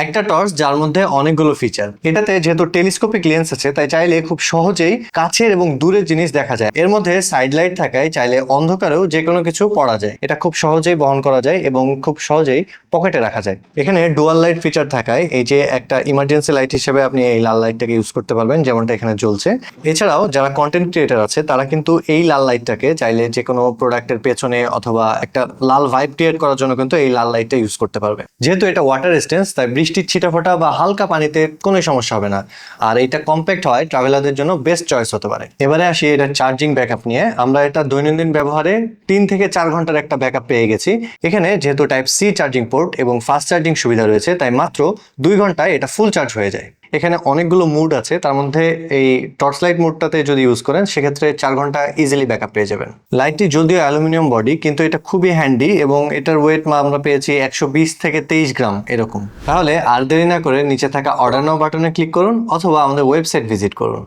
একটা টর্চ যার মধ্যে অনেকগুলো ফিচার। এটাতে যেহেতু টেলিস্কোপিক লেন্স আছে তাই চাইলে খুব সহজেই কাছের এবং দূরের জিনিস দেখা যায়। এর মধ্যে সাইড লাইট থাকায় চাইলে অন্ধকারেও যে কোনো কিছু পড়া যায়। এটা খুব সহজেই বহন করা যায় এবং খুব সহজেই পকেটে রাখা যায়। এখানে ডুয়াল লাইট ফিচার থাকায় এই যে একটা ইমার্জেন্সি লাইট হিসেবে আপনি এই লাল লাইটটাকে ইউজ করতে পারবেন, যেমনটা এখানে জ্বলছে। এছাড়াও যারা কন্টেন্ট ক্রিয়েটার আছে তারা কিন্তু এই লাল লাইটটাকে চাইলে যে কোনো প্রোডাক্টের পেছনে অথবা একটা লাল ভাইব ক্রিয়েট করার জন্য কিন্তু এই লাল লাইটটা ইউজ করতে পারবে। যেহেতু এটা ওয়াটার রেজিস্ট্যান্স তাই বৃষ্টির ছিটাফোঁটা বা হালকা পানিতে কোনো সমস্যা হবে না। আর এটা কম্প্যাক্ট হয়, ট্রাভেলারদের জন্য বেস্ট চয়েস হতে পারে। এবারে আসি এটা চার্জিং ব্যাকআপ নিয়ে। আমরা এটা দৈনন্দিন ব্যবহারে 3 থেকে 4 ঘন্টার একটা ব্যাকআপ পেয়ে গেছি। এখানে যেহেতু টাইপ সি চার্জিং পোর্ট এবং ফাস্ট চার্জিং সুবিধা রয়েছে তাই মাত্র 2 ঘন্টায় এটা ফুল চার্জ হয়ে যায়। এখানে অনেকগুলো মুড আছে, তার মধ্যে এই টর্চ লাইট মুডটাতে যদি ইউজ করেন সেক্ষেত্রে 4 ঘন্টা ইজিলি ব্যাকআপ পেয়ে যাবেন। লাইটটি যদিও অ্যালুমিনিয়াম বডি কিন্তু এটা খুবই হ্যান্ডি এবং এটার ওয়েট আমরা পেয়েছি 120 থেকে 23 গ্রাম এরকম। তাহলে আর দেরি না করে নিচে থাকা অর্ডার নাও বাটনে ক্লিক করুন অথবা আমাদের ওয়েবসাইট ভিজিট করুন।